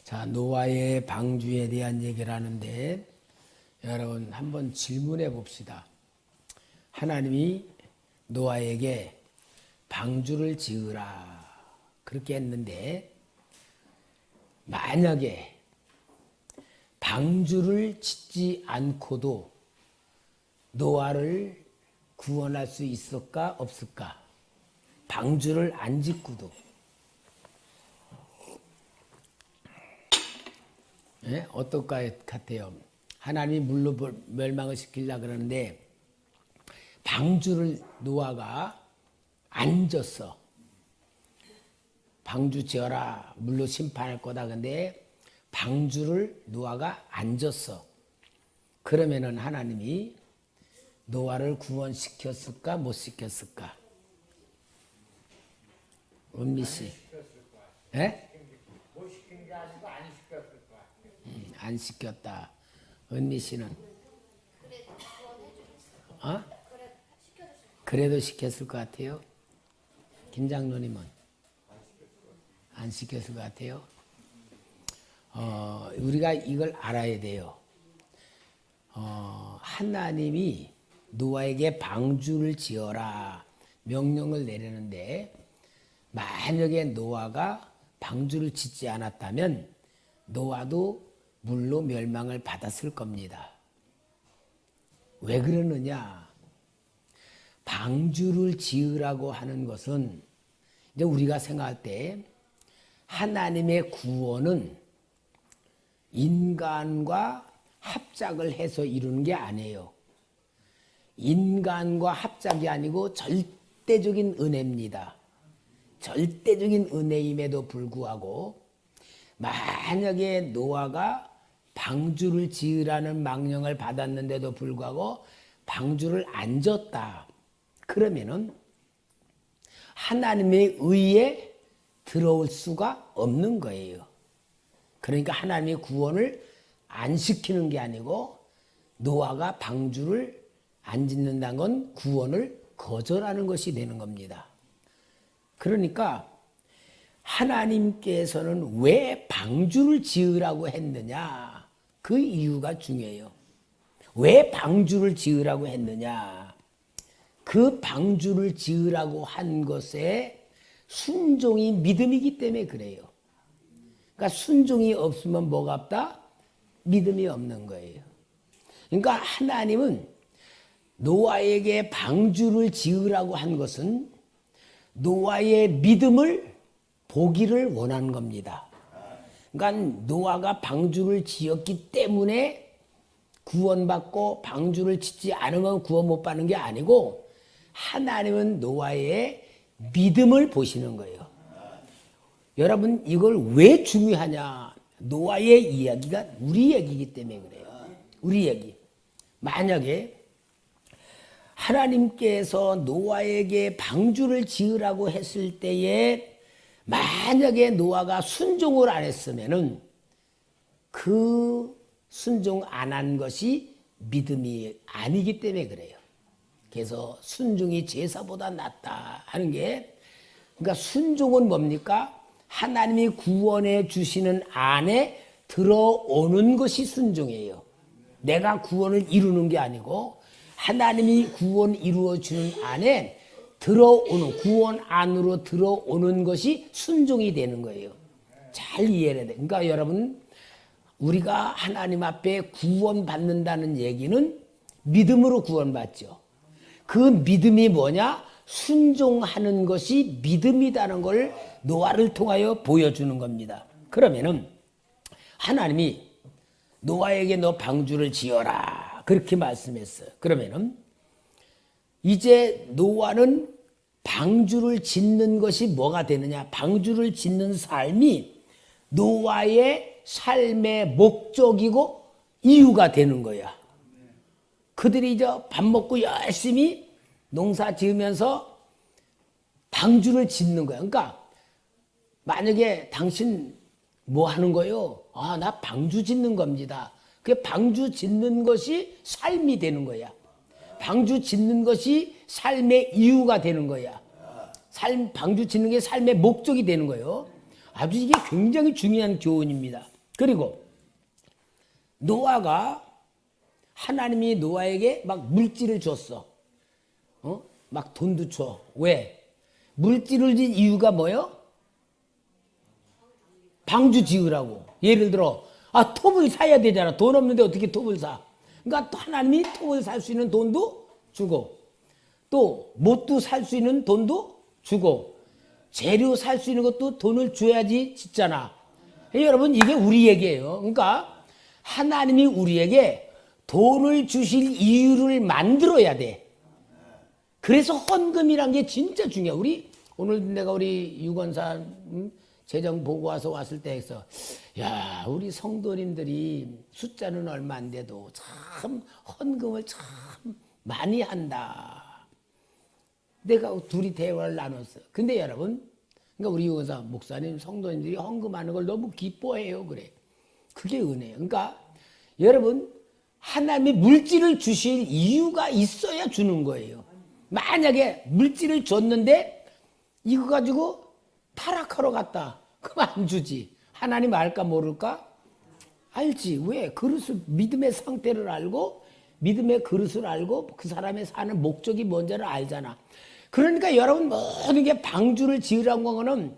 자, 노아의 방주에 대한 얘기를 하는데 여러분 한번 질문해 봅시다. 하나님이 노아에게 방주를 지으라 그렇게 했는데 만약에 방주를 짓지 않고도 노아를 구원할 수 있을까 없을까? 방주를 안 짓고도. 네? 어떨 것 같아요? 하나님이 물로 멸망을 시키려고 그러는데 방주를 노아가 안 졌어. 방주 지어라. 물로 심판할 거다. 근데 방주를 노아가 안 졌어. 그러면은 하나님이 노아를 구원시켰을까 못 시켰을까? 은미 씨. 예? 못 시킨 게 아니고 안 시켰을 거야. 안 시켰다. 은미 씨는? 어? 그래도 시켰을 것 같아요. 김 장로님은? 안 시켰을 것 같아요. 우리가 이걸 알아야 돼요. 하나님이 노아에게 방주를 지어라 명령을 내리는데 만약에 노아가 방주를 짓지 않았다면 노아도 물로 멸망을 받았을 겁니다. 왜 그러느냐? 방주를 지으라고 하는 것은 이제 우리가 생각할 때 하나님의 구원은 인간과 합작을 해서 이루는 게 아니에요. 인간과 합작이 아니고 절대적인 은혜입니다. 절대적인 은혜임에도 불구하고 만약에 노아가 방주를 지으라는 명령을 받았는데도 불구하고 방주를 안 졌다. 그러면은 하나님의 의에 들어올 수가 없는 거예요. 그러니까 하나님의 구원을 안 시키는 게 아니고 노아가 방주를 안 짓는다는 건 구원을 거절하는 것이 되는 겁니다. 그러니까 하나님께서는 왜 방주를 지으라고 했느냐? 그 이유가 중요해요. 왜 방주를 지으라고 했느냐? 그 방주를 지으라고 한 것에 순종이 믿음이기 때문에 그래요. 그러니까 순종이 없으면 뭐가 없다? 믿음이 없는 거예요. 그러니까 하나님은 노아에게 방주를 지으라고 한 것은 노아의 믿음을 보기를 원하는 겁니다. 그러니까 노아가 방주를 지었기 때문에 구원받고 방주를 짓지 않으면 구원 못 받는 게 아니고 하나님은 노아의 믿음을 보시는 거예요. 여러분 이걸 왜 중요하냐? 노아의 이야기가 우리 얘기이기 때문에 그래요. 우리 얘기. 만약에 하나님께서 노아에게 방주를 지으라고 했을 때에 만약에 노아가 순종을 안 했으면은 그 순종 안 한 것이 믿음이 아니기 때문에 그래요. 그래서 순종이 제사보다 낫다 하는 게 그러니까 순종은 뭡니까? 하나님이 구원해 주시는 안에 들어오는 것이 순종이에요. 내가 구원을 이루는 게 아니고 하나님이 구원 이루어 주는 안에 들어오는 구원 안으로 들어오는 것이 순종이 되는 거예요. 잘 이해해야 돼. 그러니까 여러분 우리가 하나님 앞에 구원받는다는 얘기는 믿음으로 구원받죠. 그 믿음이 뭐냐? 순종하는 것이 믿음이라는 걸 노아를 통하여 보여주는 겁니다. 그러면은 하나님이 노아에게 너 방주를 지어라 그렇게 말씀했어요. 그러면은 이제 노아는 방주를 짓는 것이 뭐가 되느냐? 방주를 짓는 삶이 노아의 삶의 목적이고 이유가 되는 거야. 그들이 이제 밥 먹고 열심히 농사 지으면서 방주를 짓는 거야. 그러니까 만약에 당신 뭐 하는 거요? 아, 나 방주 짓는 겁니다. 그 방주 짓는 것이 삶이 되는 거야. 방주 짓는 것이 삶의 이유가 되는 거야. 방주 짓는 게 삶의 목적이 되는 거예요. 아주 이게 굉장히 중요한 교훈입니다. 그리고 노아가 하나님이 노아에게 막 물질을 줬어. 막 돈도 줘. 왜? 물질을 준 이유가 뭐예요? 방주 지으라고. 예를 들어 톱을 사야 되잖아. 돈 없는데 어떻게 톱을 사? 그러니까 또 하나님이 톱을 살 수 있는 돈도 주고 또 못도 살 수 있는 돈도 주고 재료 살 수 있는 것도 돈을 줘야지 짓잖아. 여러분 이게 우리 얘기예요. 그러니까 하나님이 우리에게 돈을 주실 이유를 만들어야 돼. 그래서 헌금이란 게 진짜 중요해. 오늘 내가 우리 유건사 재정 보고 와서 왔을 때 해서 야 우리 성도님들이 숫자는 얼마 안 돼도 참 헌금을 참 많이 한다. 내가 둘이 대화를 나눴어. 근데 여러분 그러니까 우리 유건사 목사님 성도님들이 헌금하는 걸 너무 기뻐해요. 그래. 그게 은혜예요. 그러니까 여러분 하나님이 물질을 주실 이유가 있어야 주는 거예요. 만약에 물질을 줬는데 이거 가지고 타락하러 갔다. 그럼 안 주지. 하나님 알까 모를까? 알지. 왜? 믿음의 상태를 알고 믿음의 그릇을 알고 그 사람의 사는 목적이 뭔지를 알잖아. 그러니까 여러분 모든 게 방주를 지으라는 거는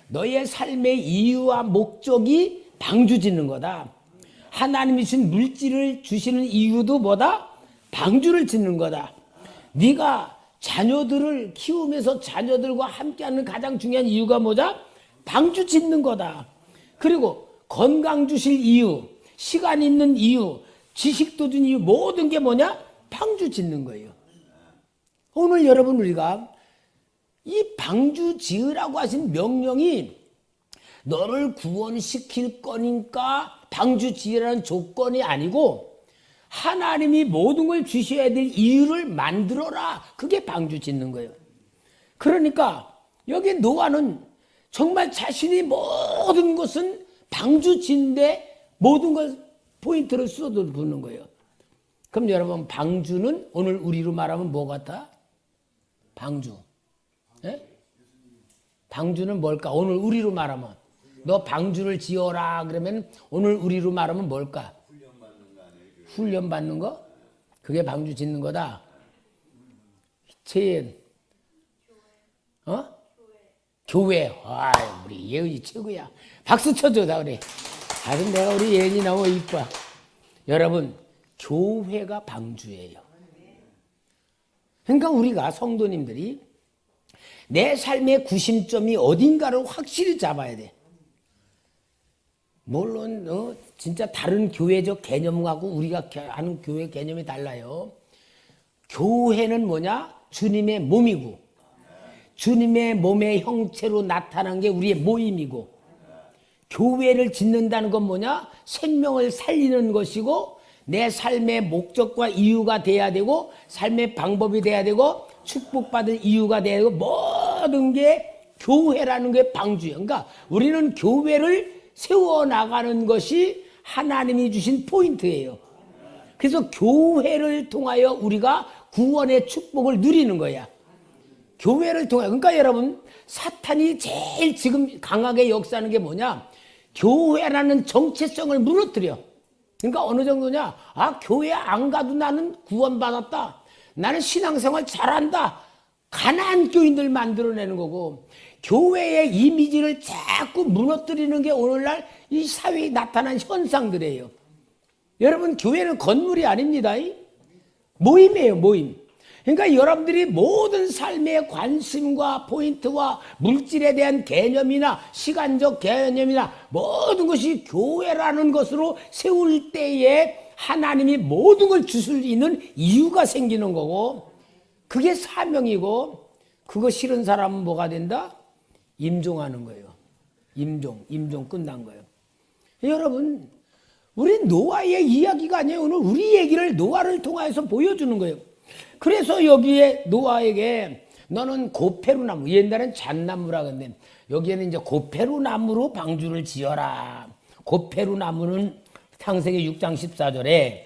너의 삶의 이유와 목적이 방주 짓는 거다. 하나님이 주신 물질을 주시는 이유도 뭐다? 방주를 짓는 거다. 네가 자녀들을 키우면서 자녀들과 함께하는 가장 중요한 이유가 뭐다? 방주 짓는 거다. 그리고 건강 주실 이유, 시간 있는 이유, 지식도 준 이유 모든 게 뭐냐? 방주 짓는 거예요. 오늘 여러분 우리가 이 방주 지으라고 하신 명령이 너를 구원시킬 거니까 방주 지으라는 조건이 아니고 하나님이 모든 걸 주셔야 될 이유를 만들어라. 그게 방주 짓는 거예요. 그러니까 여기 노아는 정말 자신이 모든 것은 방주진데 모든 걸 포인트를 쏟아붓는 거예요. 그럼 여러분 방주는 오늘 우리로 말하면 뭐 같아? 방주. 예? 방주는 뭘까? 오늘 우리로 말하면 너 방주를 지어라 그러면 오늘 우리로 말하면 뭘까? 훈련 받는 거? 그게 방주 짓는 거다. 채연. 교회. 우리 예은이 최고야. 박수 쳐줘, 다 그래. 다른 내가 우리 예은이 너무 이뻐. 여러분, 교회가 방주예요. 그러니까 우리가 성도님들이 내 삶의 구심점이 어딘가를 확실히 잡아야 돼. 물론 진짜 다른 교회적 개념하고 우리가 하는 교회 개념이 달라요. 교회는 뭐냐? 주님의 몸이고 주님의 몸의 형체로 나타난 게 우리의 모임이고 교회를 짓는다는 건 뭐냐? 생명을 살리는 것이고 내 삶의 목적과 이유가 돼야 되고 삶의 방법이 돼야 되고 축복받을 이유가 돼야 되고 모든 게 교회라는 게 방주예요. 그러니까 우리는 교회를 세워나가는 것이 하나님이 주신 포인트예요. 그래서 교회를 통하여 우리가 구원의 축복을 누리는 거야. 교회를 통하여. 그러니까 여러분 사탄이 제일 지금 강하게 역사하는 게 뭐냐? 교회라는 정체성을 무너뜨려. 그러니까 어느 정도냐? 교회 안 가도 나는 구원받았다. 나는 신앙생활 잘한다. 가난한 교인들 만들어내는 거고 교회의 이미지를 자꾸 무너뜨리는 게 오늘날 이 사회에 나타난 현상들이에요. 여러분 교회는 건물이 아닙니다. 모임이에요, 모임. 그러니까 여러분들이 모든 삶의 관심과 포인트와 물질에 대한 개념이나 시간적 개념이나 모든 것이 교회라는 것으로 세울 때에 하나님이 모든 걸 주실 있는 이유가 생기는 거고 그게 사명이고 그거 싫은 사람은 뭐가 된다? 임종하는 거예요. 임종 끝난 거예요. 여러분 우리 노아의 이야기가 아니에요. 오늘 우리 얘기를 노아를 통해서 보여주는 거예요. 그래서 여기에 노아에게 너는 고페루나무, 옛날엔 잣나무라 그랬는데 여기에는 이제 고페루나무로 방주를 지어라. 고페루나무는 창세기 6장 14절에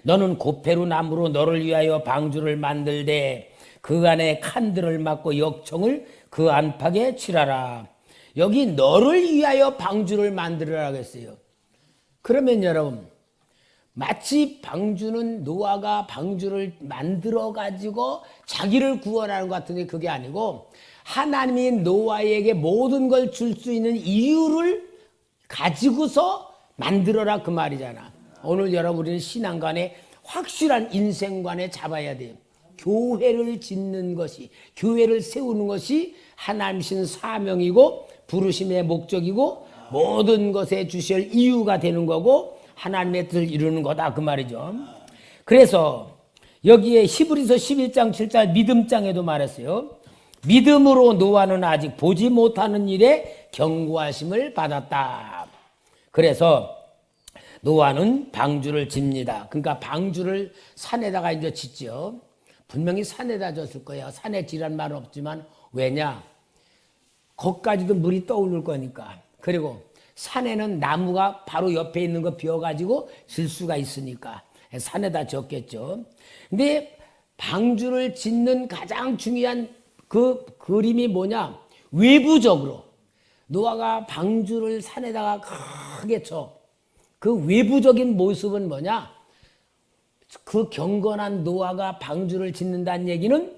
너는 고페루나무로 너를 위하여 방주를 만들되 그 안에 칸들을 막고 역청을 그 안팎에 칠하라. 여기 너를 위하여 방주를 만들어라 그랬어요. 그러면 여러분 마치 방주는 노아가 방주를 만들어 가지고 자기를 구원하는 것 같은데 그게 아니고 하나님이 노아에게 모든 걸 줄 수 있는 이유를 가지고서 만들어라 그 말이잖아. 오늘 여러분 우리는 신앙관에 확실한 인생관에 잡아야 돼요. 교회를 짓는 것이 교회를 세우는 것이 하나님신 사명이고 부르심의 목적이고 모든 것에 주실 이유가 되는 거고 하나님의 뜻을 이루는 거다 그 말이죠. 그래서 여기에 히브리서 11장 7절 믿음장에도 말했어요. 믿음으로 노아는 아직 보지 못하는 일에 경고하심을 받았다. 그래서 노아는 방주를 집니다. 그러니까 방주를 산에다가 이제 짓죠. 분명히 산에다 졌을 거예요. 산에 지란 말은 없지만 왜냐? 거기까지도 물이 떠오를 거니까. 그리고 산에는 나무가 바로 옆에 있는 거 비워가지고 질 수가 있으니까 산에다 졌겠죠. 근데 방주를 짓는 가장 중요한 그 그림이 뭐냐? 외부적으로 노아가 방주를 산에다가 크게 쳐. 그 외부적인 모습은 뭐냐? 그 경건한 노아가 방주를 짓는다는 얘기는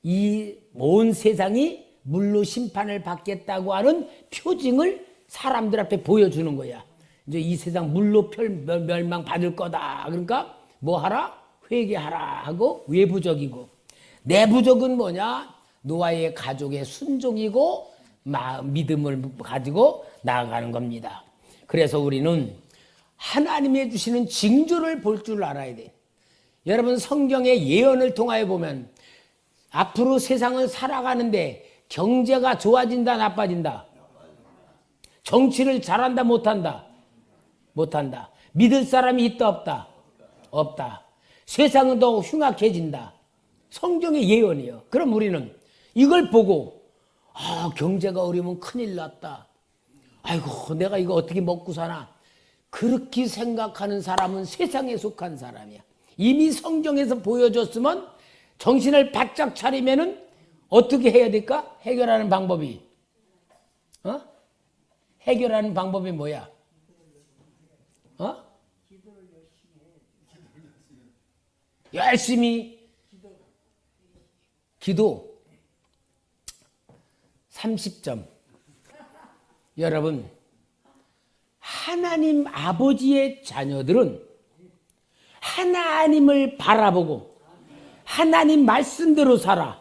이 온 세상이 물로 심판을 받겠다고 하는 표징을 사람들 앞에 보여주는 거야. 이제 이 세상 물로 멸망 받을 거다. 그러니까 뭐 하라? 회개하라 하고 외부적이고 내부적은 뭐냐? 노아의 가족의 순종이고 믿음을 가지고 나아가는 겁니다. 그래서 우리는 하나님이 주시는 징조를 볼 줄 알아야 돼. 여러분 성경의 예언을 통하여 보면 앞으로 세상을 살아가는데 경제가 좋아진다 나빠진다? 정치를 잘한다 못한다? 못한다. 믿을 사람이 있다 없다? 없다. 세상은 더 흉악해진다. 성경의 예언이에요. 그럼 우리는 이걸 보고 경제가 어려우면 큰일 났다. 아이고, 내가 이거 어떻게 먹고 사나. 그렇게 생각하는 사람은 세상에 속한 사람이야. 이미 성경에서 보여줬으면 정신을 바짝 차리면은 어떻게 해야 될까? 해결하는 방법이. 해결하는 방법이 뭐야? 열심히 기도 30점. 여러분, 하나님 아버지의 자녀들은 하나님을 바라보고 하나님 말씀대로 살아.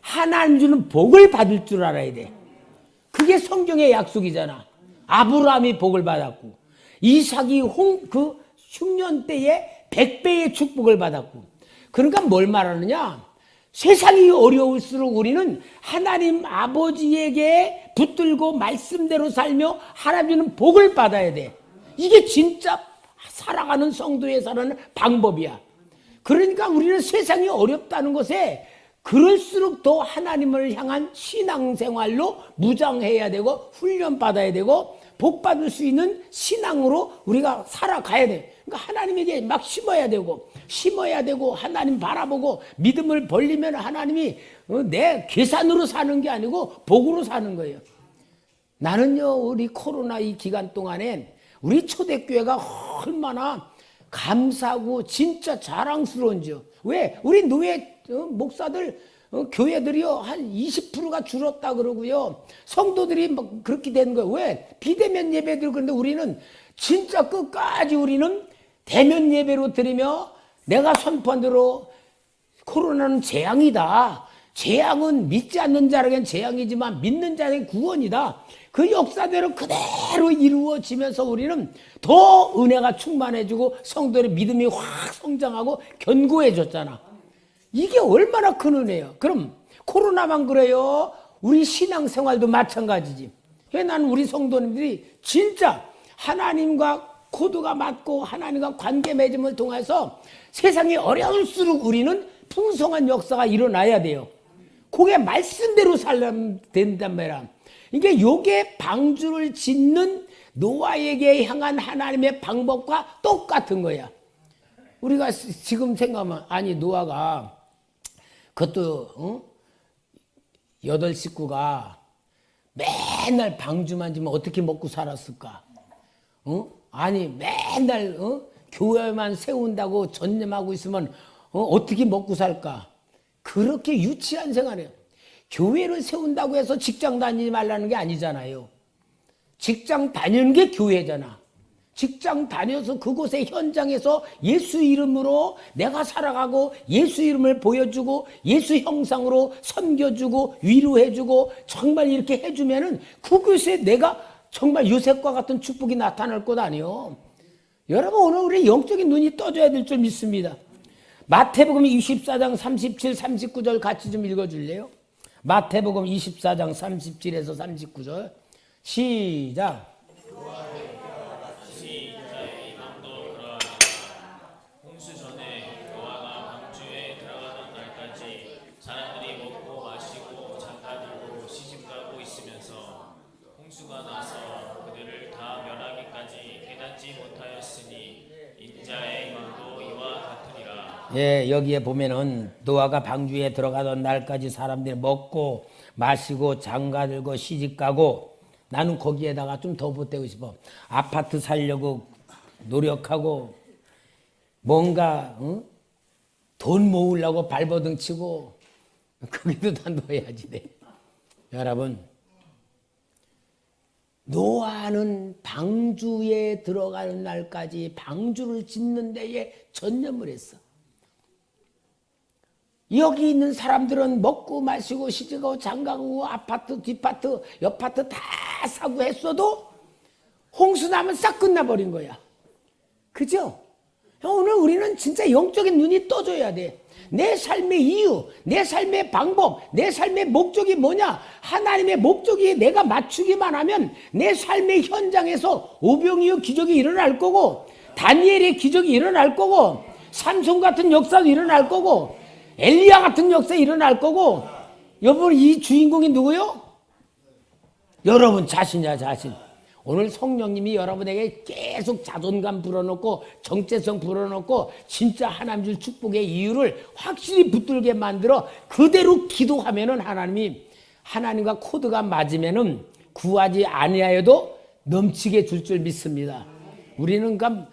하나님 주는 복을 받을 줄 알아야 돼. 그게 성경의 약속이잖아. 아브라함이 복을 받았고 이삭이 그 흉년 때에 100배의 축복을 받았고. 그러니까 뭘 말하느냐? 세상이 어려울수록 우리는 하나님 아버지에게 붙들고 말씀대로 살며 하나님은 복을 받아야 돼. 이게 진짜 살아가는 성도의 사는 방법이야. 그러니까 우리는 세상이 어렵다는 것에 그럴수록 더 하나님을 향한 신앙생활로 무장해야 되고 훈련받아야 되고 복 받을 수 있는 신앙으로 우리가 살아가야 돼. 그러니까 하나님에게 막 심어야 되고 하나님 바라보고 믿음을 벌리면 하나님이 내 계산으로 사는 게 아니고 복으로 사는 거예요. 나는요, 우리 코로나 이 기간 동안에 우리 초대교회가 얼마나 감사하고 진짜 자랑스러운지요. 왜? 우리 노예 목사들 교회들이요 한 20%가 줄었다 그러고요. 성도들이 막 그렇게 되는 거예요. 왜? 비대면 예배들. 그런데 우리는 진짜 끝까지 우리는 대면 예배로 드리며 내가 선포한 대로 코로나는 재앙이다. 재앙은 믿지 않는 자에겐 재앙이지만 믿는 자에겐 구원이다. 그 역사대로 그대로 이루어지면서 우리는 더 은혜가 충만해지고 성도의 믿음이 확 성장하고 견고해졌잖아. 이게 얼마나 큰 은혜예요. 그럼 코로나만 그래요? 우리 신앙생활도 마찬가지지. 왜? 나는 우리 성도님들이 진짜 하나님과 코드가 맞고 하나님과 관계 맺음을 통해서 세상이 어려울수록 우리는 풍성한 역사가 일어나야 돼요. 그게 말씀대로 살면 된단 말이야. 이게 요게 방주를 짓는 노아에게 향한 하나님의 방법과 똑같은 거야. 우리가 지금 생각하면 아니 노아가 그것도 8식구가 맨날 방주만 지면 어떻게 먹고 살았을까? 아니 맨날 교회만 세운다고 전념하고 있으면 어떻게 먹고 살까? 그렇게 유치한 생활이에요. 교회를 세운다고 해서 직장 다니지 말라는 게 아니잖아요. 직장 다니는 게 교회잖아. 직장 다녀서 그곳의 현장에서 예수 이름으로 내가 살아가고 예수 이름을 보여주고 예수 형상으로 섬겨주고 위로해주고 정말 이렇게 해주면은 그곳에 내가 정말 요셉과 같은 축복이 나타날 것 아니요. 여러분 오늘 우리 영적인 눈이 떠져야 될 줄 믿습니다. 마태복음 24장 37, 39절 같이 좀 읽어줄래요? 마태복음 24장 37에서 39절 시작. 홍수 전에 노아가 방주에 들어가던 날까지 사람들이 먹고 마시고 장가들고 시집가고 있으면서 홍수가 나서 그들을 다 멸하기까지 깨닫지 못하였으니 인자의 일도 이와 같으리라. 예, 여기에 보면은 노아가 방주에 들어가던 날까지 사람들이 먹고 마시고 장가들고 시집가고. 나는 거기에다가 좀 더 보태고 싶어. 아파트 살려고 노력하고 뭔가 돈 모으려고 발버둥 치고 거기도 다 넣어야지 돼. 여러분 노아는 방주에 들어가는 날까지 방주를 짓는 데에 전념을 했어. 여기 있는 사람들은 먹고 마시고 시집가고 장가가고 아파트 뒷파트 옆파트 다 사고 했어도 홍수 나면 싹 끝나버린 거야. 그죠? 오늘 우리는 진짜 영적인 눈이 떠져야 돼. 내 삶의 이유, 내 삶의 방법, 내 삶의 목적이 뭐냐? 하나님의 목적이 내가 맞추기만 하면 내 삶의 현장에서 오병이어 기적이 일어날 거고 다니엘의 기적이 일어날 거고 삼손 같은 역사도 일어날 거고 엘리야 같은 역사 일어날 거고. 여러분 이 주인공이 누구요? 여러분 자신이야, 자신. 오늘 성령님이 여러분에게 계속 자존감 불어넣고 정체성 불어넣고 진짜 하나님 줄 축복의 이유를 확실히 붙들게 만들어 그대로 기도하면은 하나님이 하나님과 코드가 맞으면은 구하지 아니하여도 넘치게 줄 줄 믿습니다. 우리는 그러니까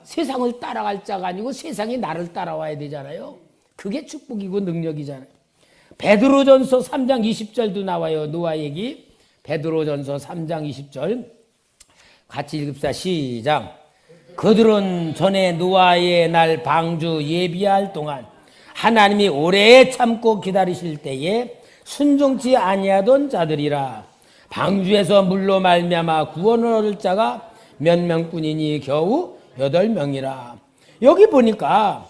세상을 따라갈 자가 아니고 세상이 나를 따라와야 되잖아요. 그게 축복이고 능력이잖아요. 베드로전서 3장 20절도 나와요. 노아 얘기. 베드로전서 3장 20절 같이 읽읍시다. 시작. 그들은 전에 노아의 날 방주 예비할 동안 하나님이 오래 참고 기다리실 때에 순종치 아니하던 자들이라. 방주에서 물로 말미암아 구원을 얻을 자가 몇 명뿐이니 겨우 8명이라. 여기 보니까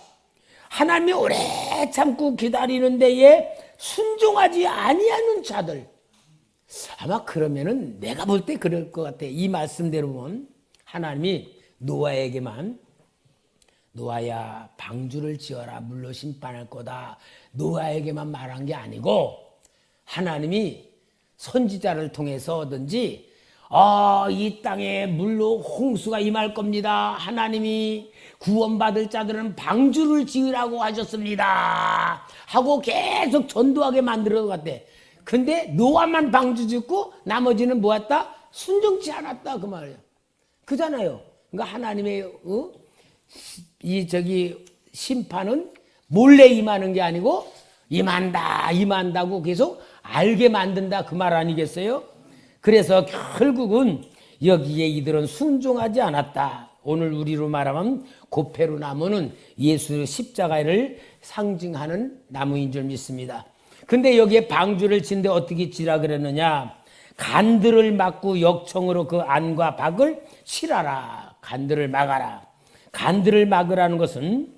하나님이 오래 참고 기다리는 데에 순종하지 아니하는 자들. 아마 그러면은 내가 볼 때 그럴 것 같아. 이 말씀대로 보면 하나님이 노아에게만 노아야 방주를 지어라 물로 심판할 거다 노아에게만 말한 게 아니고 하나님이 선지자를 통해서든지 이 땅에 물로 홍수가 임할 겁니다. 하나님이 구원받을 자들은 방주를 지으라고 하셨습니다. 하고 계속 전도하게 만들어 갔대. 근데 노아만 방주 짓고 나머지는 뭐였다? 순종치 않았다 그 말이야. 그잖아요. 그러니까 하나님의 심판은 몰래 임하는 게 아니고 임한다고 계속 알게 만든다 그 말 아니겠어요? 그래서 결국은 여기에 이들은 순종하지 않았다. 오늘 우리로 말하면 고페루 나무는 예수 십자가를 상징하는 나무인 줄 믿습니다. 근데 여기에 방주를 짓는데 어떻게 지라 그랬느냐? 간들을 막고 역청으로 그 안과 밖을 칠하라. 간들을 막아라. 간들을 막으라는 것은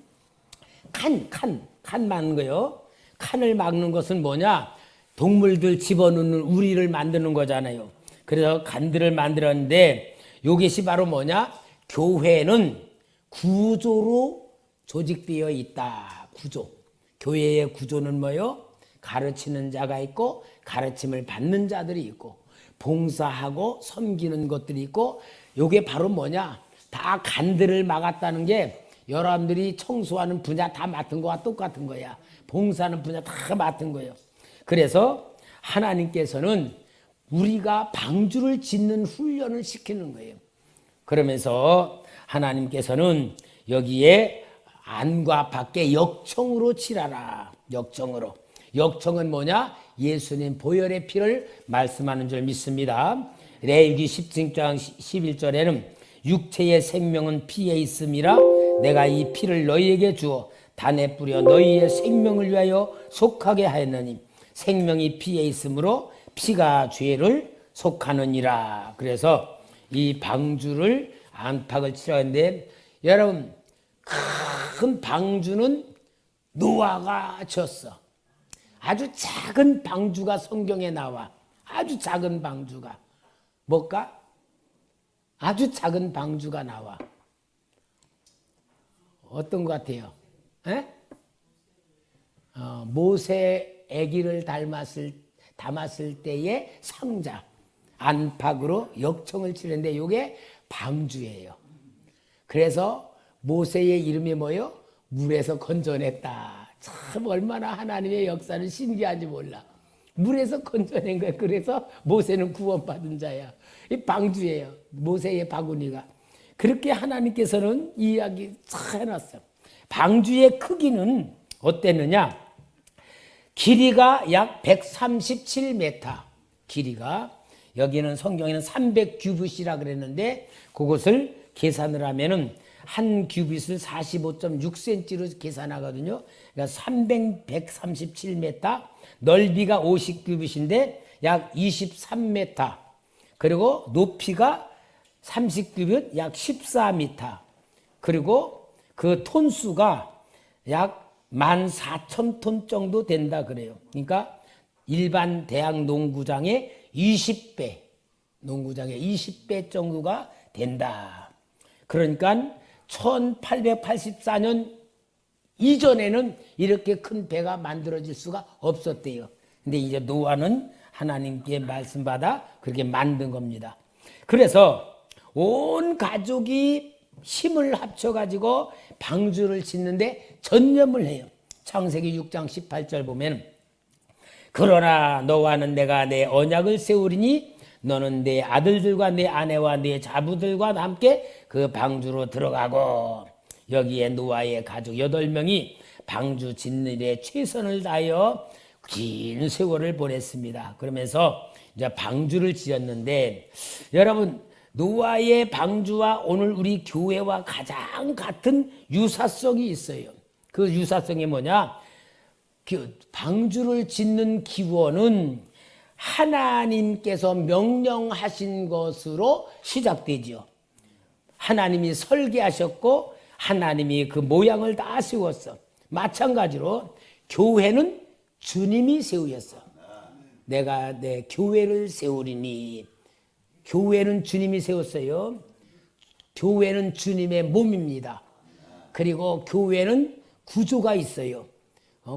칸 막는 거요. 칸을 막는 것은 뭐냐? 동물들 집어넣는 우리를 만드는 거잖아요. 그래서 간들을 만들었는데 이것이 바로 뭐냐? 교회는 구조로 조직되어 있다. 구조. 교회의 구조는 뭐요? 가르치는 자가 있고 가르침을 받는 자들이 있고 봉사하고 섬기는 것들이 있고 이게 바로 뭐냐? 다 간들을 막았다는 게 여러분들이 청소하는 분야 다 맡은 거와 똑같은 거야. 봉사하는 분야 다 맡은 거예요. 그래서 하나님께서는 우리가 방주를 짓는 훈련을 시키는 거예요. 그러면서 하나님께서는 여기에 안과 밖에 역청으로 칠하라. 역청으로. 역청은 뭐냐? 예수님 보혈의 피를 말씀하는 줄 믿습니다. 레위기 10장 11절에는 육체의 생명은 피에 있음이라 내가 이 피를 너희에게 주어 단에 뿌려 너희의 생명을 위하여 속하게 하였느니 생명이 피에 있으므로 피가 죄를 속하느니라. 그래서 이 방주를 안팎을 치렀는데 여러분 큰 방주는 노아가 지었어. 아주 작은 방주가 성경에 나와. 아주 작은 방주가. 뭘까? 아주 작은 방주가 나와. 어떤 것 같아요? 에? 모세 아기를 담았을 때의 상자. 안팎으로 역청을 치는데 이게 방주예요. 그래서 모세의 이름이 뭐예요? 물에서 건져냈다. 참 얼마나 하나님의 역사는 신기한지 몰라. 물에서 건져낸 거야. 그래서 모세는 구원받은 자야. 이 방주예요. 모세의 바구니가. 그렇게 하나님께서는 이야기 잘 해놨어. 방주의 크기는 어땠느냐? 길이가 약 137m. 길이가 여기는 성경에는 300규빗이라 그랬는데 그것을 계산을 하면은 한 규빗을 45.6cm로 계산하거든요. 그러니까 137m, 넓이가 50규빗인데 약 23m, 그리고 높이가 30규빗, 약 14m, 그리고 그 톤수가 약 14,000톤 정도 된다 그래요. 그러니까 일반 대학 농구장의 20배, 농구장의 20배 정도가 된다. 그러니까 1884년 이전에는 이렇게 큰 배가 만들어질 수가 없었대요. 근데 이제 노아는 하나님께 말씀받아 그렇게 만든 겁니다. 그래서 온 가족이 힘을 합쳐가지고 방주를 짓는데 전념을 해요. 창세기 6장 18절 보면 그러나 너와는 내가 내 언약을 세우리니 너는 내 아들들과 내 아내와 내 자부들과 함께 그 방주로 들어가고 여기에 노아의 가족 8명이 방주 짓는 일에 최선을 다하여 긴 세월을 보냈습니다. 그러면서 이제 방주를 지었는데 여러분 노아의 방주와 오늘 우리 교회와 가장 같은 유사성이 있어요. 그 유사성이 뭐냐? 그 방주를 짓는 기원은 하나님께서 명령하신 것으로 시작되죠. 하나님이 설계하셨고 하나님이 그 모양을 다 세웠어. 마찬가지로 교회는 주님이 세우셨어. 내가 내 교회를 세우리니. 교회는 주님이 세웠어요. 교회는 주님의 몸입니다. 그리고 교회는 구조가 있어요.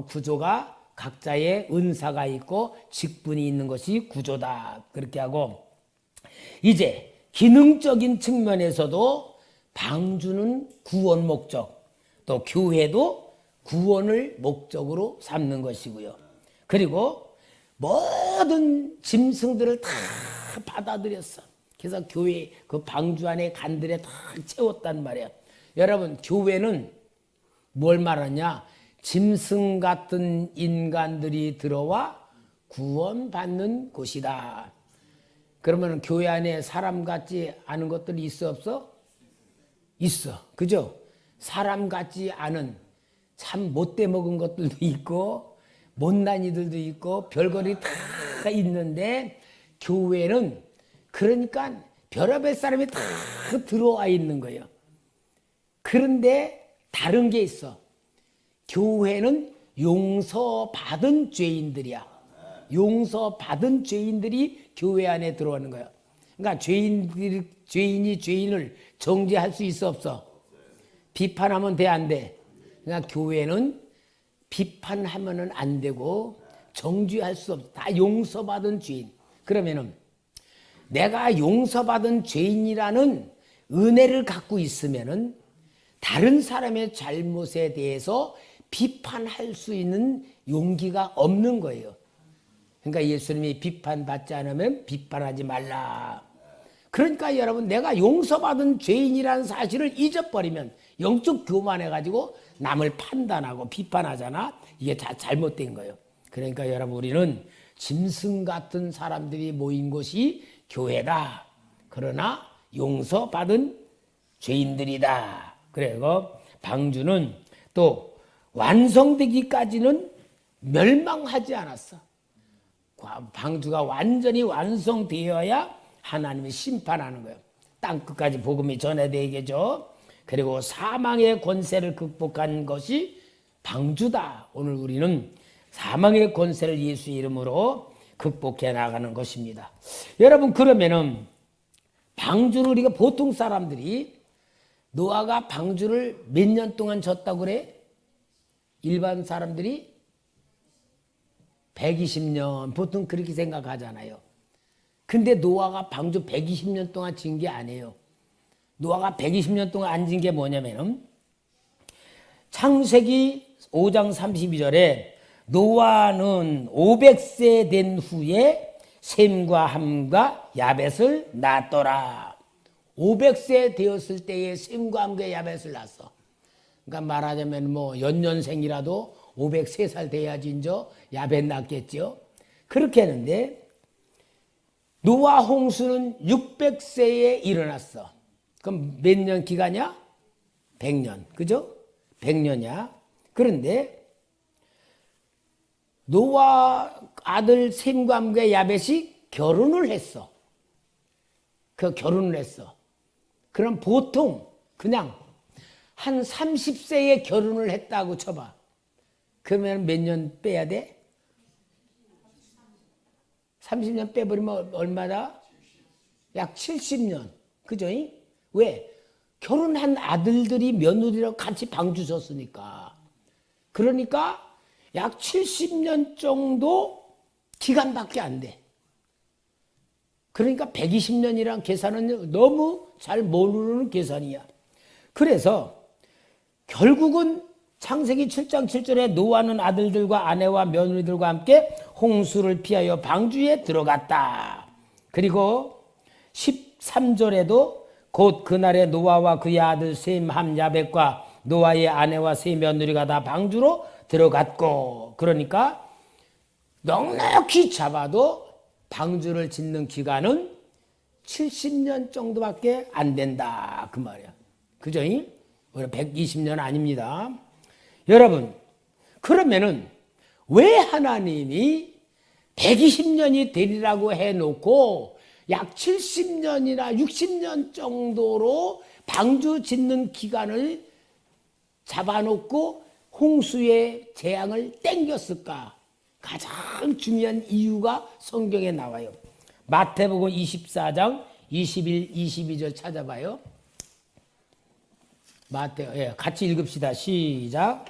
구조가 각자의 은사가 있고 직분이 있는 것이 구조다. 그렇게 하고 이제 기능적인 측면에서도 방주는 구원 목적, 또 교회도 구원을 목적으로 삼는 것이고요. 그리고 모든 짐승들을 다 받아들였어. 그래서 교회 그 방주 안에 간들에 다 채웠단 말이야. 여러분 교회는 뭘 말하냐? 짐승 같은 인간들이 들어와 구원받는 곳이다. 그러면 교회 안에 사람 같지 않은 것들이 있어 없어? 있어. 그죠? 사람 같지 않은 참 못돼 먹은 것들도 있고 못난이들도 있고 별거리 다 있는데 교회는 그러니까 별의별 사람이 다 들어와 있는 거예요. 그런데 다른 게 있어. 교회는 용서받은 죄인들이야. 용서받은 죄인들이 교회 안에 들어오는 거야. 그러니까 죄인이 죄인을 정죄할 수 있어 없어? 비판하면 돼 안 돼? 그러니까 교회는 비판하면은 안 되고 정죄할 수 없어. 다 용서받은 죄인. 그러면은 내가 용서받은 죄인이라는 은혜를 갖고 있으면은 다른 사람의 잘못에 대해서 비판할 수 있는 용기가 없는 거예요. 그러니까 예수님이 비판받지 않으면 비판하지 말라. 그러니까 여러분 내가 용서받은 죄인이라는 사실을 잊어버리면 영적 교만해가지고 남을 판단하고 비판하잖아. 이게 다 잘못된 거예요. 그러니까 여러분 우리는 짐승 같은 사람들이 모인 곳이 교회다. 그러나 용서받은 죄인들이다. 그리고 방주는 또 완성되기까지는 멸망하지 않았어. 방주가 완전히 완성되어야 하나님이 심판하는 거예요. 땅 끝까지 복음이 전해되겠죠. 그리고 사망의 권세를 극복한 것이 방주다. 오늘 우리는 사망의 권세를 예수 이름으로 극복해 나가는 것입니다. 여러분 그러면은 방주를 우리가 보통 사람들이 노아가 방주를 몇 년 동안 졌다고 그래? 일반 사람들이 120년 보통 그렇게 생각하잖아요. 근데 노아가 방주 120년 동안 진 게 아니에요. 노아가 120년 동안 안 진 게 뭐냐면은 창세기 5장 32절에 노아는 500세 된 후에 셈과 함과 야벳을 낳았더라. 500세 되었을 때에 셈과 함과 야벳을 낳았어. 그러니까 말하자면 뭐 연년생이라도 503살 돼야지 이제 야벳 낳겠죠. 그렇게 했는데 노아 홍수는 600세에 일어났어. 그럼 몇 년 기간이야? 100년. 그죠? 100년이야. 그런데 노아 아들 셈과 함과 야벳이 결혼을 했어. 그 결혼을 했어. 그럼 보통 그냥 한 30세에 결혼을 했다고 쳐봐. 그러면 몇 년 빼야 돼? 30년 빼버리면 얼마다? 약 70년. 그죠? 왜? 결혼한 아들들이 며느리랑 같이 방주 섰으니까. 그러니까 약 70년 정도 기간밖에 안 돼. 그러니까 120년이란 계산은 너무 잘 모르는 계산이야. 그래서 결국은 창세기 7장 7절에 노아는 아들들과 아내와 며느리들과 함께 홍수를 피하여 방주에 들어갔다. 그리고 13절에도 곧 그날에 노아와 그의 아들 셈, 함, 야벳과 노아의 아내와 세 며느리가 다 방주로 들어갔고, 그러니까 넉넉히 잡아도 방주를 짓는 기간은 70년 정도밖에 안 된다 그 말이야. 그죠? 120년 아닙니다. 여러분, 그러면은 왜 하나님이 120년이 되리라고 해놓고 약 70년이나 60년 정도로 방주 짓는 기간을 잡아놓고 홍수의 재앙을 땡겼을까? 가장 중요한 이유가 성경에 나와요. 마태복음 24장 21, 22절 찾아봐요. 같이 읽읍시다. 시작.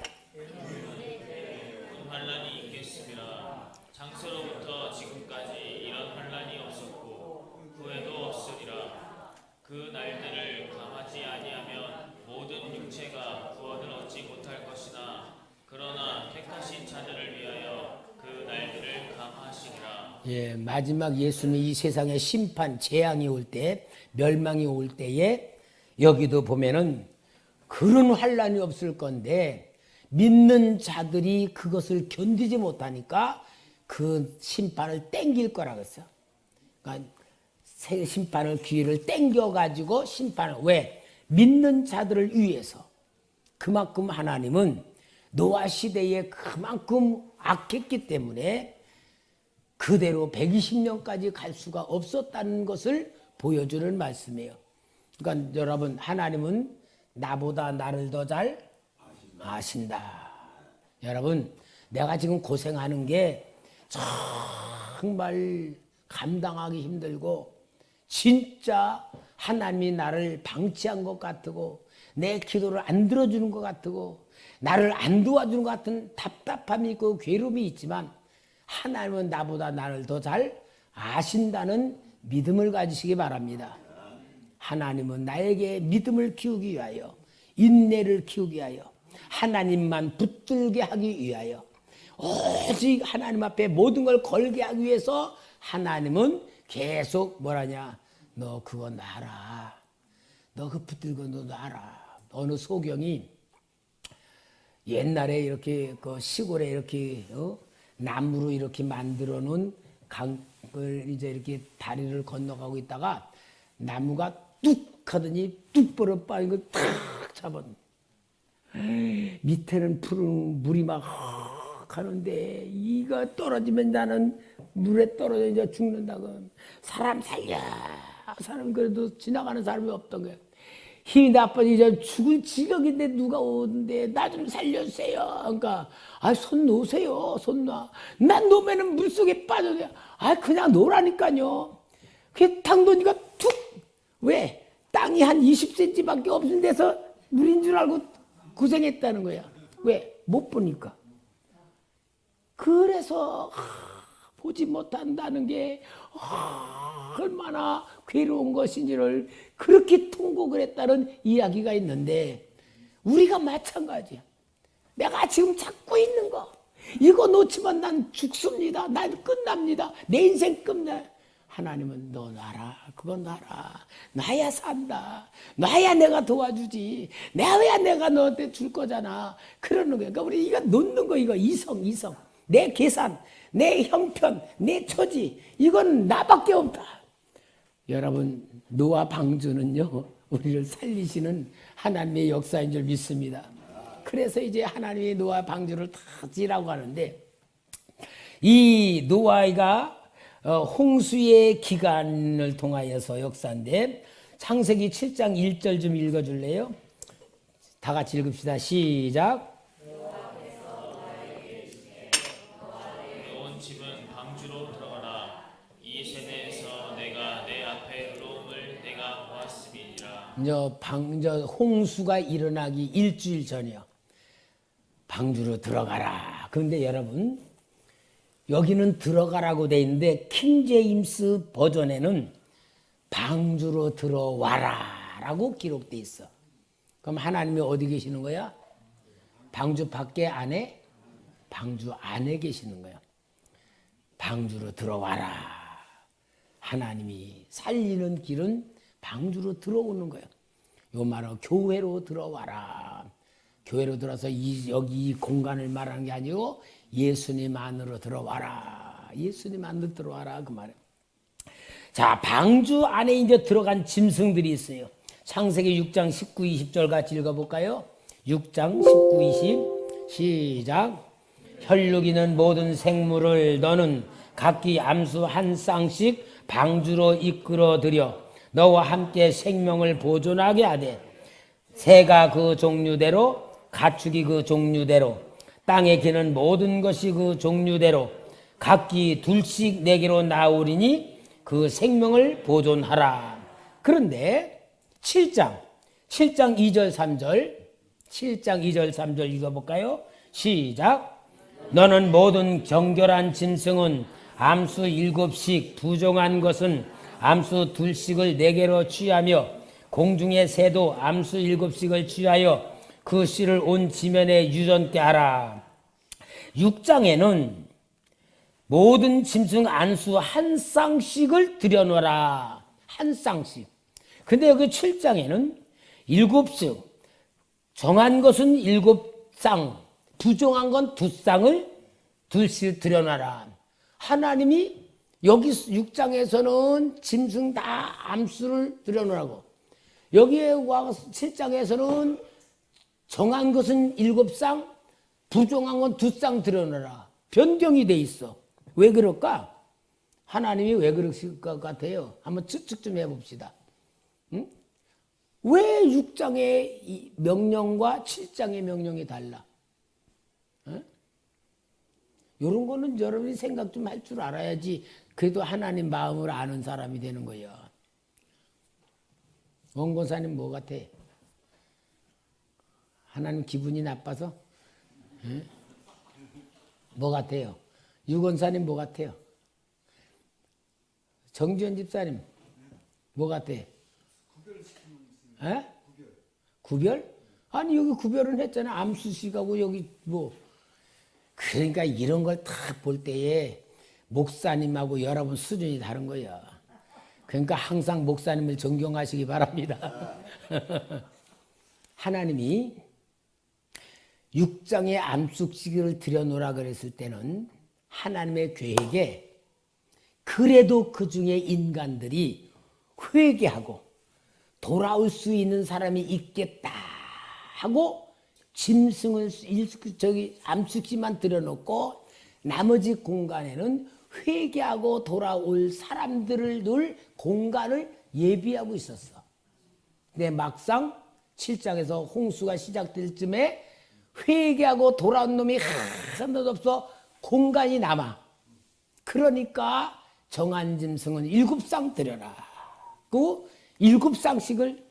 환란이 있겠습니다. 창세로부터 지금까지 이런 환란이 없었고 후에도 없으리라. 그 날들을 감하지 아니하면 모든 육체가 구원을 얻지 못할 것이나 그러나 택하신 자들을 위하여 그 날들을 감하시리라. 예, 마지막 예수는 이 세상에 심판, 재앙이 올 때, 멸망이 올 때에 여기도 보면은 그런 환란이 없을 건데 믿는 자들이 그것을 견디지 못하니까 그 심판을 땡길 거라고 했어요. 그러니까 새 심판을 기회를 땡겨가지고 심판을 왜? 믿는 자들을 위해서. 그만큼 하나님은 노아 시대에 그만큼 악했기 때문에 그대로 120년까지 갈 수가 없었다는 것을 보여주는 말씀이에요. 그러니까 여러분, 하나님은 나보다 나를 더 잘 아신다. 여러분, 내가 지금 고생하는 게 정말 감당하기 힘들고 진짜 하나님이 나를 방치한 것 같고 내 기도를 안 들어주는 것 같고 나를 안 도와주는 것 같은 답답함이 있고 괴로움이 있지만 하나님은 나보다 나를 더 잘 아신다는 믿음을 가지시기 바랍니다. 하나님은 나에게 믿음을 키우기 위하여, 인내를 키우기 위하여, 하나님만 붙들게 하기 위하여, 오직 하나님 앞에 모든 걸 걸게 하기 위해서 하나님은 계속 뭐라냐, 너 그거 놔라. 너 그 붙들고 너 놔라. 어느 소경이 옛날에 이렇게 그 시골에 이렇게 나무로 이렇게 만들어 놓은 강을 이제 이렇게 다리를 건너가고 있다가 나무가 뚝 하더니 뚝 벌어 빠진 걸 탁 잡았. 밑에는 푸른 물이 막 가는데 이거 떨어지면 나는 물에 떨어져 이제 죽는다고. 사람 살려. 사람 그래도 지나가는 사람이 없던 거야. 힘이 나빠져 이제 죽을 지경인데 누가 오는데 나 좀 살려주세요. 그러니까 손 놓으세요. 손 놔. 난 놓으면은 물속에 빠져요. 그냥 놓으라니까요. 그게 탁 놓으니까 툭. 왜? 땅이 한 20cm밖에 없는 데서 물인 줄 알고 고생했다는 거야. 왜? 못 보니까. 그래서 보지 못한다는 게 얼마나 괴로운 것인지를 그렇게 통곡을 했다는 이야기가 있는데 우리가 마찬가지야. 내가 지금 찾고 있는 거 이거 놓치면 난 죽습니다. 난 끝납니다. 내 인생 끝나. 하나님은 너 놔라. 그건 놔라. 놔야 산다. 놔야 내가 도와주지. 놔야 내가 너한테 줄 거잖아. 그러는 거야. 그러니까 우리 이거 놓는 거 이거 이성. 내 계산, 내 형편, 내 처지 이건 나밖에 없다. 여러분, 노아 방주는요 우리를 살리시는 하나님의 역사인 줄 믿습니다. 그래서 이제 하나님이 노아 방주를 다 지라고 하는데 이 노아가 홍수의 기간을 통하여서 역사인데 창세기 7장 1절 좀 읽어줄래요? 다 같이 읽읍시다. 시작. 온 집은 방주로 들어가라. 이 세대에서 내가 내 앞에 의로움을 내가 보았음이니라. 홍수가 일어나기 일주일 전이요. 방주로 들어가라. 그런데 여러분 여기는 들어가라고 돼 있는데 킹제임스 버전에는 방주로 들어와라 라고 기록돼 있어. 그럼 하나님이 어디 계시는 거야? 방주 밖에 안에? 방주 안에 계시는 거야. 방주로 들어와라. 하나님이 살리는 길은 방주로 들어오는 거예요. 요 말은 교회로 들어와라. 교회로 들어서 여기 이 공간을 말하는 게 아니고 예수님 안으로 들어와라. 예수님 안으로 들어와라 그 말이에요. 자, 방주 안에 이제 들어간 짐승들이 있어요. 창세기 6장 19, 20절 같이 읽어볼까요? 6장 19, 20 시작. 혈육이는 모든 생물을 너는 각기 암수 한 쌍씩 방주로 이끌어들여 너와 함께 생명을 보존하게 하되 새가 그 종류대로 가축이 그 종류대로 땅에 기는 모든 것이 그 종류대로 각기 둘씩 내게로 나오리니 그 생명을 보존하라. 그런데 7장 2절 3절 7장 2절 3절 읽어볼까요? 시작. 너는 모든 정결한 짐승은 암수 7씩 부정한 것은 암수 2씩을 내게로 취하며 공중의 새도 암수 7씩을 취하여 그 씨를 온 지면에 유전케 하라. 6장에는 모든 짐승 안수 한 쌍씩을 들여놓아라. 한 쌍씩. 근데 여기 7장에는 7씩 정한 것은 7쌍 부정한 건 2쌍을 2씩 들여놔라. 하나님이 여기 6장에서는 짐승 다 암수를 들여놓으라고. 여기에 와서 7장에서는 정한 것은 7쌍, 부정한 건 2쌍 들여놓으라. 변경이 돼 있어. 왜 그럴까? 하나님이 왜 그러실 것 같아요? 한번 추측 좀 해봅시다. 응? 왜 6장의 명령과 7장의 명령이 달라? 이런 거는 여러분이 생각 좀 할 줄 알아야지 그래도 하나님 마음을 아는 사람이 되는 거예요. 원고사님 뭐 같아? 하나님 기분이 나빠서? 에? 뭐 같아요? 유건사님 뭐 같아요? 정지현 집사님 뭐 같아? 에? 구별? 아니 여기 구별은 했잖아. 암수식하고 여기 뭐. 그러니까 이런 걸 딱 볼 때에 목사님하고 여러분 수준이 다른 거예요. 그러니까 항상 목사님을 존경하시기 바랍니다. 하나님이 6장의 암숙식을 들여놓으라 그랬을 때는 하나님의 계획에 그래도 그 중에 인간들이 회개하고 돌아올 수 있는 사람이 있겠다 하고 짐승을 암숙시만 들여놓고 나머지 공간에는 회개하고 돌아올 사람들을 둘 공간을 예비하고 있었어. 근데 막상 7장에서 홍수가 시작될 쯤에 회개하고 돌아온 놈이 하나도 없어. 공간이 남아. 그러니까 정한 짐승은 7쌍 들여라. 그 7쌍씩을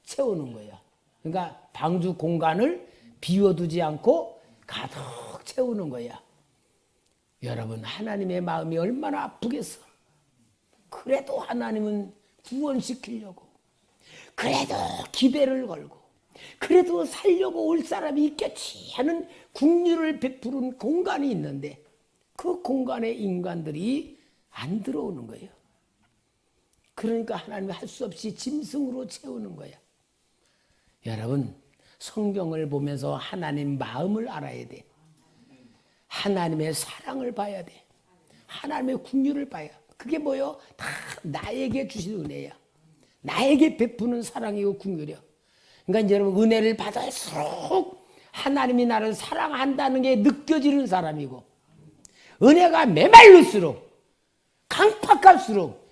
채우는 거야. 그러니까 방주 공간을 비워두지 않고 가득 채우는 거야. 여러분, 하나님의 마음이 얼마나 아프겠어. 그래도 하나님은 구원시키려고, 그래도 기대를 걸고, 그래도 살려고 올 사람이 있겠지 하는 긍휼을 베푸는 공간이 있는데 그 공간에 인간들이 안 들어오는 거예요. 그러니까 하나님이 할 수 없이 짐승으로 채우는 거야. 여러분, 성경을 보면서 하나님 마음을 알아야 돼. 하나님의 사랑을 봐야 돼. 하나님의 긍휼을 봐야. 그게 뭐요? 다 나에게 주신 은혜야. 나에게 베푸는 사랑이고 긍휼이야. 그러니까 여러분, 은혜를 받을수록 하나님이 나를 사랑한다는 게 느껴지는 사람이고, 은혜가 메말를수록, 강팍할수록,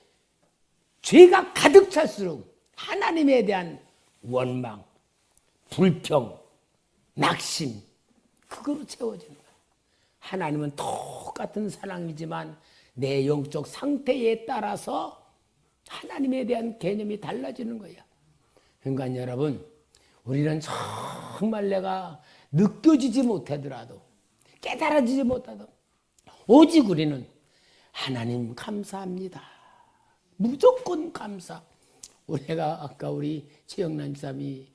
죄가 가득 찰수록 하나님에 대한 원망, 불평, 낙심, 그거로 채워지는 거야. 하나님은 똑같은 사랑이지만 내 영적 상태에 따라서 하나님에 대한 개념이 달라지는 거야. 그러니까 여러분, 우리는 정말 내가 느껴지지 못하더라도, 깨달아지지 못하더라도 오직 우리는 하나님 감사합니다. 무조건 감사. 우리가 아까 우리 최영남 집사님이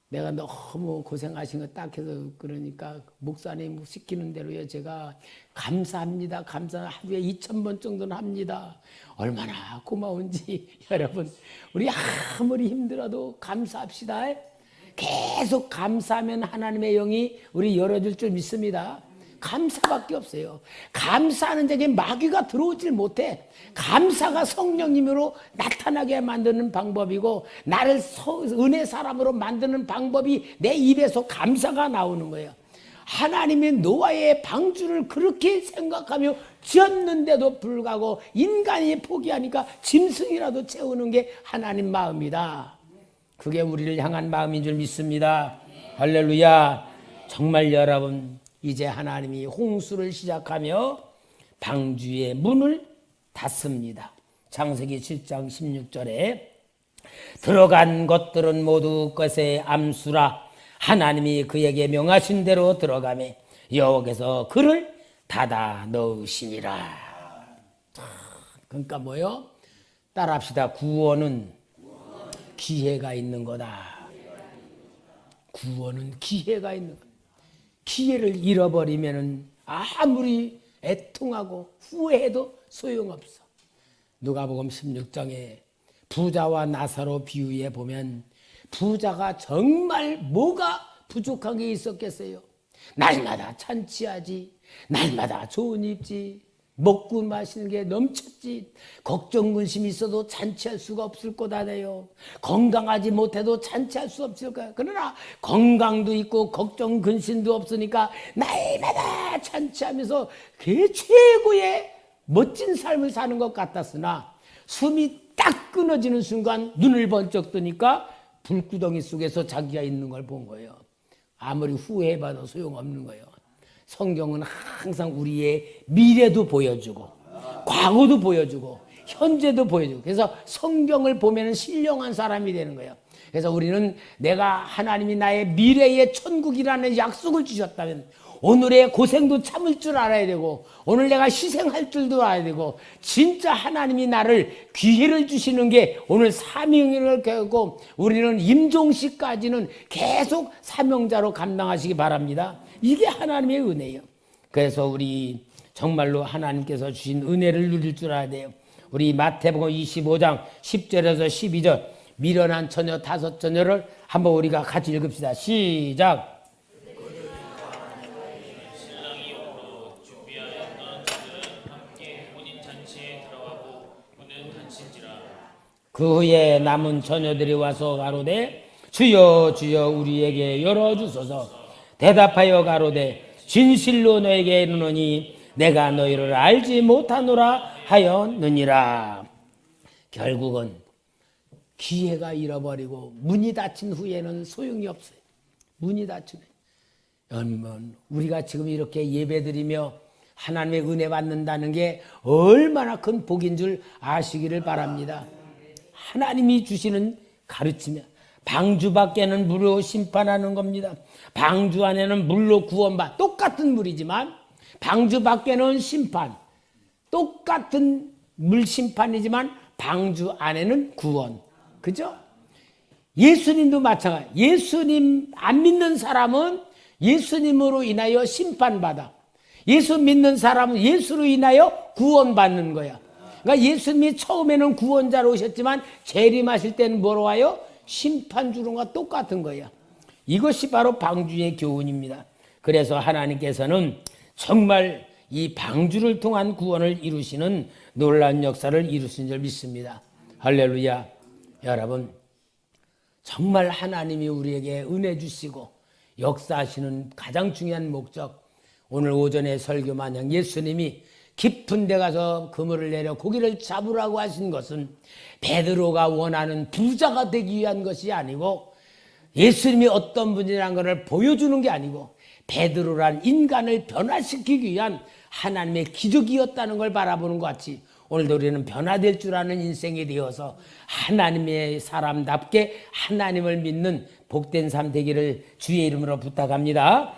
내가 너무 고생하신 거 딱 해서 그러니까 목사님 시키는 대로요 제가 감사합니다. 하루에 2,000번 정도는 합니다. 얼마나 고마운지 여러분 우리 아무리 힘들어도 감사합시다. 계속 감사하면 하나님의 영이 우리 열어줄 줄 믿습니다. 감사밖에 없어요. 감사하는 데에 마귀가 들어오질 못해. 감사가 성령님으로 나타나게 만드는 방법이고 나를 은혜 사람으로 만드는 방법이 내 입에서 감사가 나오는 거예요. 하나님이 노아의 방주를 그렇게 생각하며 지었는데도 불구하고 인간이 포기하니까 짐승이라도 채우는 게 하나님 마음이다. 그게 우리를 향한 마음인 줄 믿습니다. 할렐루야. 정말 여러분 이제 하나님이 홍수를 시작하며 방주의 문을 닫습니다. 창세기 7장 16절에 들어간 것들은 모두 것의 암수라 하나님이 그에게 명하신 대로 들어가매 여호와께서 그를 닫아 넣으시니라. 그러니까 뭐요? 따라합시다. 구원은 기회가 있는 거다. 구원은 기회가 있는 거다. 기회를 잃어버리면 아무리 애통하고 후회해도 소용없어. 누가복음 16장에 부자와 나사로 비유에 보면 부자가 정말 뭐가 부족한 게 있었겠어요. 날마다 잔치하지, 날마다 좋은 입지, 먹고 마시는 게 넘쳤지. 걱정 근심이 있어도 잔치할 수가 없을 거다네요. 건강하지 못해도 잔치할 수 없을 거야. 그러나 건강도 있고 걱정 근심도 없으니까 날마다 잔치하면서 그 최고의 멋진 삶을 사는 것 같았으나 숨이 딱 끊어지는 순간 눈을 번쩍 뜨니까 불구덩이 속에서 자기가 있는 걸 본 거예요. 아무리 후회해봐도 소용없는 거예요. 성경은 항상 우리의 미래도 보여주고 과거도 보여주고 현재도 보여주고 그래서 성경을 보면 신령한 사람이 되는 거예요. 그래서 우리는 내가 하나님이 나의 미래의 천국이라는 약속을 주셨다면 오늘의 고생도 참을 줄 알아야 되고 오늘 내가 희생할 줄도 알아야 되고 진짜 하나님이 나를 기회를 주시는 게 오늘 사명을 겪고 우리는 임종시까지는 계속 사명자로 감당하시기 바랍니다. 이게 하나님의 은혜예요. 그래서 우리 정말로 하나님께서 주신 은혜를 누릴 줄 알아야 돼요. 우리 마태복음 25장 10절에서 12절 미련한 처녀 5처녀를 한번 우리가 같이 읽읍시다. 시작. 신랑이 오므로 준비하였던 자들은 함께 혼인 잔치에 들어가고 그는 단신지라. 그 후에 남은 처녀들이 와서 가로되 주여 주여 우리에게 열어주소서. 대답하여 가로되 진실로 너에게 이르노니 내가 너희를 알지 못하노라 하였느니라. 결국은 기회가 잃어버리고 문이 닫힌 후에는 소용이 없어요. 문이 닫히네. 여러분 우리가 지금 이렇게 예배드리며 하나님의 은혜 받는다는 게 얼마나 큰 복인 줄 아시기를 바랍니다. 하나님이 주시는 가르치며 방주 밖에는 물로 심판하는 겁니다. 방주 안에는 물로 구원받 똑같은 물이지만 방주 밖에는 심판 똑같은 물 심판이지만 방주 안에는 구원. 그죠? 예수님도 마찬가지. 예수님 안 믿는 사람은 예수님으로 인하여 심판받아. 예수 믿는 사람은 예수로 인하여 구원받는 거야. 그러니까 예수님이 처음에는 구원자로 오셨지만 재림하실 때는 뭐로 와요? 심판 주는 것과 똑같은 거야. 이것이 바로 방주의 교훈입니다. 그래서 하나님께서는 정말 이 방주를 통한 구원을 이루시는 놀라운 역사를 이루신 줄 믿습니다. 할렐루야. 여러분 정말 하나님이 우리에게 은혜 주시고 역사하시는 가장 중요한 목적, 오늘 오전에 설교 마냥 예수님이 깊은 데 가서 그물을 내려 고기를 잡으라고 하신 것은 베드로가 원하는 부자가 되기 위한 것이 아니고 예수님이 어떤 분이라는 것을 보여주는 게 아니고 베드로란 인간을 변화시키기 위한 하나님의 기적이었다는 걸 바라보는 것 같이 오늘도 우리는 변화될 줄 아는 인생이 되어서 하나님의 사람답게 하나님을 믿는 복된 삶 되기를 주의 이름으로 부탁합니다.